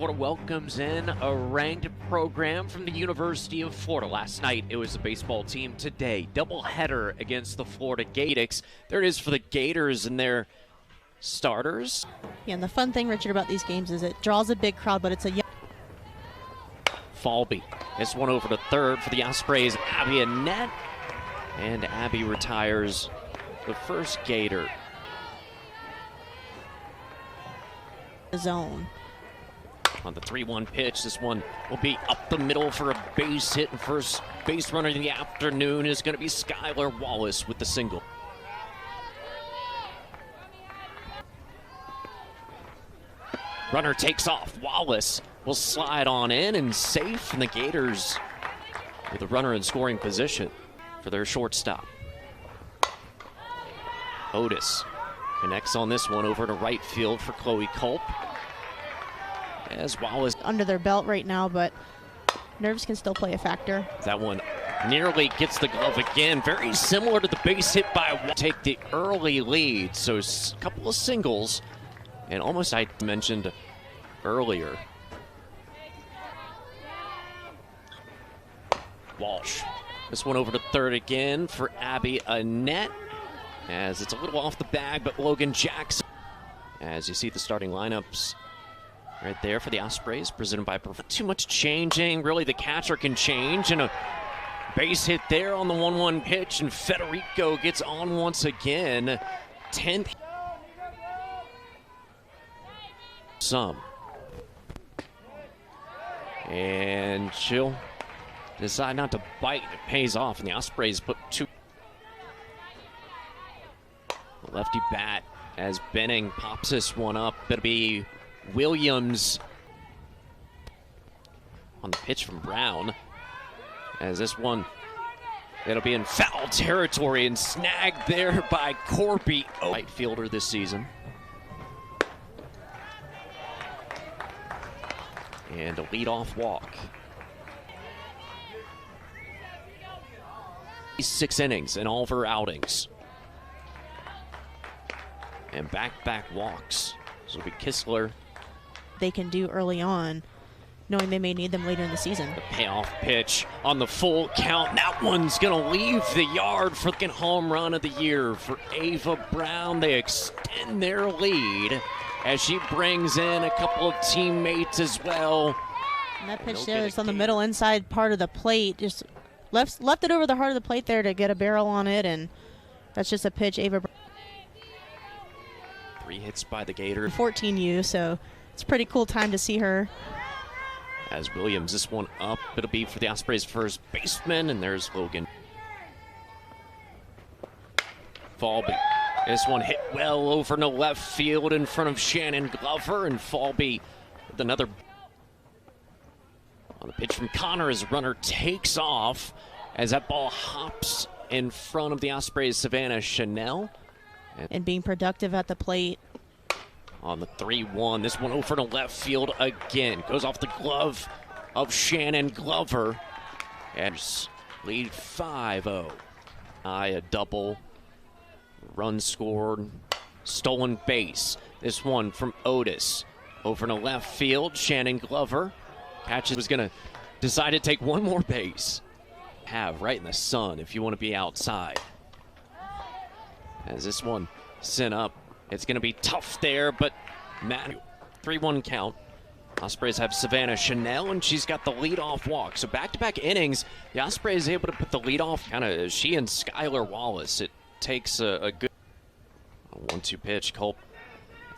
Florida welcomes in a ranked program from the University of Florida. Last night, it was the baseball team. Today, doubleheader against the Florida Gators. There it is for the Gators and their starters. Yeah, and the fun thing, Richard, about these games is it draws a big crowd, but it's a young... Falby. This one over to third for the Ospreys. Abby Annette. And Abby retires the first Gator. Zone. On the 3-1 pitch, this one will be up the middle for a base hit, and first base runner in the afternoon is going to be Skylar Wallace with the single. Runner takes off. Wallace will slide on in and safe, and the Gators with a runner in scoring position for their shortstop. Otis connects on this one over to right field for Chloe Culp. As Wallace under their belt right now, but nerves can still play a factor. That one nearly gets the glove again. Very similar to the base hit by take the early lead. So a couple of singles, and almost I mentioned earlier. Walsh. This one over to third again for Abby Annette. As it's a little off the bag, but Logan Jackson. As you see the starting lineups right there for the Ospreys, presented by Not too much changing. Really, the catcher can change. And a base hit there on the 1-1 pitch. And Federico gets on once again. 10th. Some. And she'll decide not to bite. It pays off. And the Ospreys put two. The lefty bat as Benning pops this one up. It'll be Williams on the pitch from Brown. As this one, it'll be in foul territory and snagged there by Corby, right fielder this season. And a leadoff walk. 6 innings in all of her outings. And back-to-back walks. This will be Kistler. They can do early on, knowing they may need them later in the season. The payoff pitch on the full count. That one's going to leave the yard for the home run of the year for Ava Brown. They extend their lead as she brings in a couple of teammates as well. And that pitch there is on the middle inside part of the plate. Just left it over the heart of the plate there to get a barrel on it, and that's just a pitch Ava Brown. 3 hits by the Gators. 14U, so it's a pretty cool time to see her. As Williams, this one up, it'll be for the Ospreys' first baseman, and there's Logan. Falby. This one hit well over no left field in front of Shannon Glover, and Falby with another. On the pitch from Connor, his runner takes off as that ball hops in front of the Ospreys' Savannah Chanel. And being productive at the plate. On the 3-1, this one over to left field again. Goes off the glove of Shannon Glover. And lead 5-0. A double. Run scored. Stolen base. This one from Otis. Over to left field, Shannon Glover. Catches was going to decide to take one more base. Have right in the sun if you want to be outside. As this one sent up, it's going to be tough there, but Matt, 3-1 count. Ospreys have Savannah Chanel, and she's got the leadoff walk. So back-to-back innings, the Ospreys able to put the leadoff, kind of she and Skylar Wallace. It takes a good 1-2 pitch. Culp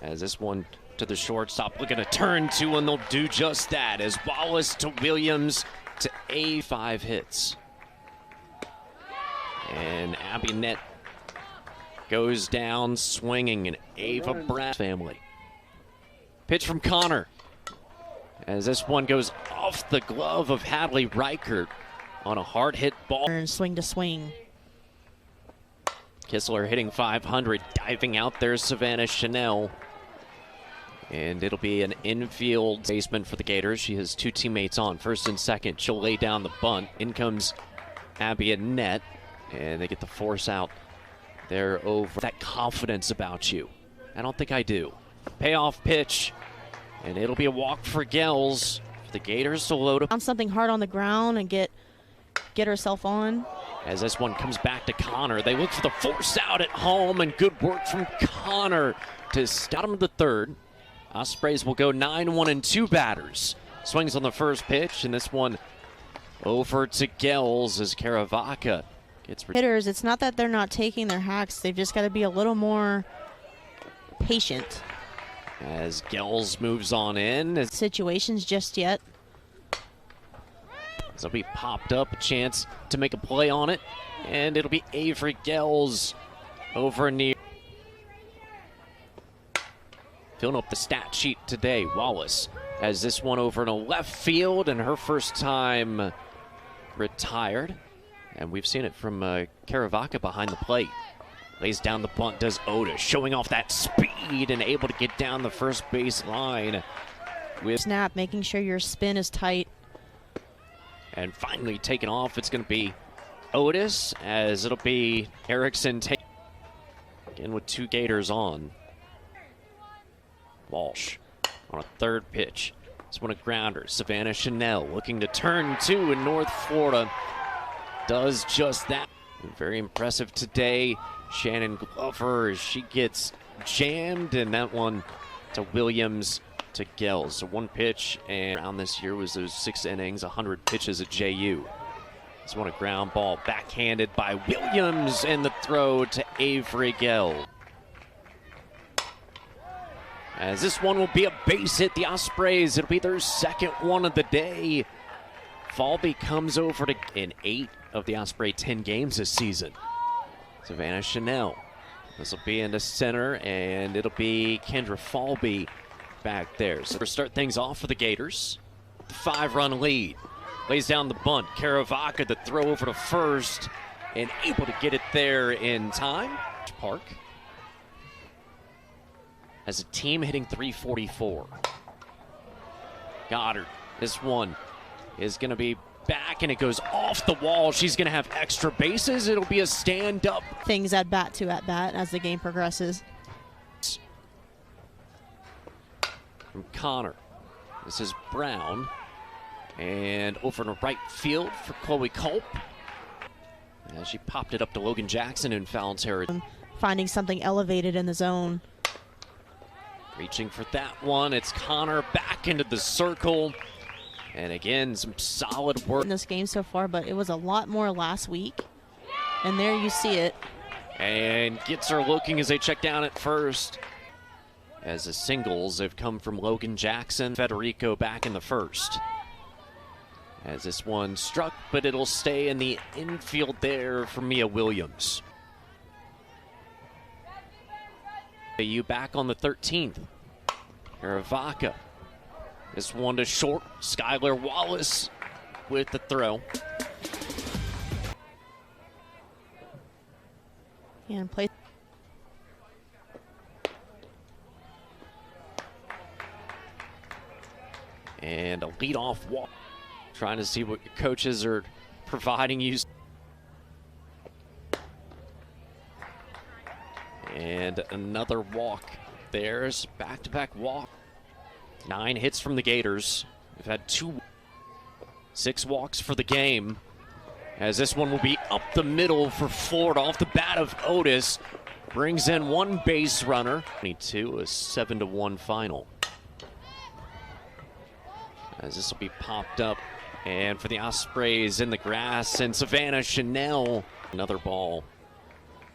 as this one to the shortstop, looking to turn to, and they'll do just that as Wallace to Williams to A5 hits. And Abby Annette goes down swinging, an Ava Brown family. Pitch from Connor as this one goes off the glove of Hadley Reichert on a hard hit ball. And swing to swing. Kistler hitting 500, diving out there, Savannah Chanel. And it'll be an infield baseman for the Gators. She has 2 teammates on, first and second. She'll lay down the bunt. In comes Abby Annette, and they get the force out. They're over that confidence about you. I don't think I do. Payoff pitch And it'll be a walk for Gels. The Gators to load up on something hard on the ground and get herself on. As this one comes back to Connor, they look for the force out at home, and good work from Connor to stop him the third. Ospreys will go 9-1 and 2 batters. Swings on the first pitch, and this one over to Gels as Caravaca gets hitters. It's not that they're not taking their hacks; they've just got to be a little more patient. As Gels moves on in, situations just yet. So he popped up, a chance to make a play on it, and it'll be Avery Gels over near. Filling up the stat sheet today, Wallace has this one over in a left field, and her first time retired. And we've seen it from Caravaca behind the plate. Lays down the bunt, does Otis, showing off that speed and able to get down the first base line. With snap, making sure your spin is tight. And finally taken off, it's going to be Otis, as it'll be Erickson again with 2 Gators on. Walsh on a third pitch. This one a grounder. Savannah Chanel looking to turn 2 in North Florida. Does just that. Very impressive today. Shannon Glover, as she gets jammed, and that one to Williams to Gels. So 1 pitch, and around this year was those 6 innings, 100 pitches at JU. This one a ground ball, backhanded by Williams, and the throw to Avery Gels. As this one will be a base hit, the Ospreys, it'll be their second one of the day. Falby comes over to in 8 of the Osprey 10 games this season. Savannah Chanel. This will be in the center, and it'll be Kendra Falby back there. So we'll start things off for the Gators. The 5-run lead. Lays down the bunt. Caravaca the throw over to first, and able to get it there in time. Park as a team hitting .344. Goddard, this one is going to be back, and it goes off the wall. She's going to have extra bases. It'll be a stand-up. Things at bat as the game progresses. From Connor. This is Brown. And over to right field for Chloe Culp. As she popped it up to Logan Jackson in foul territory. Finding something elevated in the zone. Reaching for that one. It's Connor back into the circle. And again, some solid work in this game so far, but it was a lot more last week. And there you see it. And gets her looking as they check down at first. As the singles have come from Logan Jackson. Federico back in the first. As this one struck, but it'll stay in the infield there for Mia Williams. You back on the 13th. Caravaca. This one to short. Skylar Wallace with the throw. And play. And a leadoff walk. Trying to see what your coaches are providing you. And another walk. There's back-to-back walk. 9 hits from the Gators. We've had 6 walks for the game. As this one will be up the middle for Florida off the bat of Otis. Brings in 1 base runner. 22, a 7-1 final. As this will be popped up. And for the Ospreys in the grass, and Savannah Chanel. Another ball.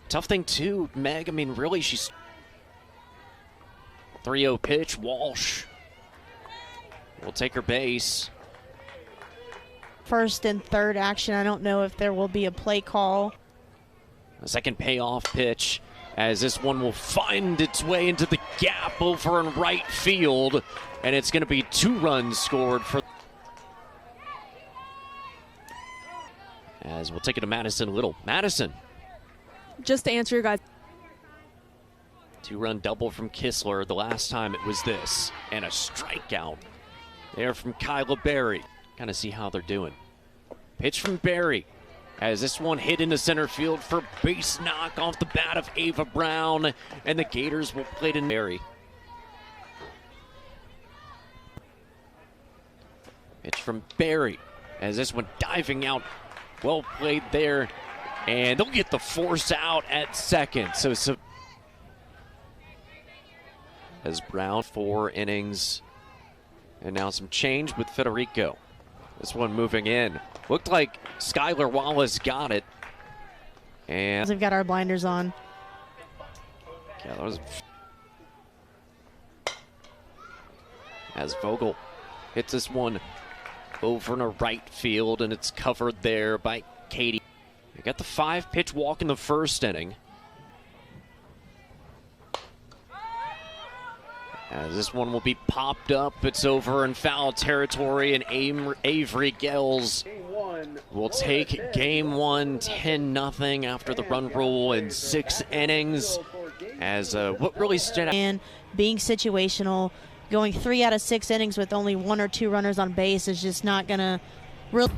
Tough thing too, Meg, I mean, really, she's 3-0 pitch. Walsh will take her base. First and third action. I don't know if there will be a play call. A second payoff pitch, as this one will find its way into the gap over in right field, and it's going to be 2 runs scored for. As we'll take it to Madison Little. Madison. Just to answer your guys. 2-run double from Kistler. The last time it was this. And a strikeout there from Kyla Berry. Kind of see how they're doing. Pitch from Berry. As this one hit into center field for base knock off the bat of Ava Brown. And the Gators will play to Berry. from Barry, as this one diving out. Well played there, and they'll get the force out at second. So as Brown, 4 innings, and now some change with Federico. This one moving in. Looked like Skylar Wallace got it. And we've got our blinders on. Yeah, that was as Vogel hits this one over in a right field, and it's covered there by Katie. We got the 5-pitch walk in the first inning. As this one will be popped up, it's over in foul territory, and Avery Gales will take game 1 10-0 after the run rule in 6 innings. As what really stood out, and being situational, going 3 out of 6 innings with only 1 or 2 runners on base is just not gonna really.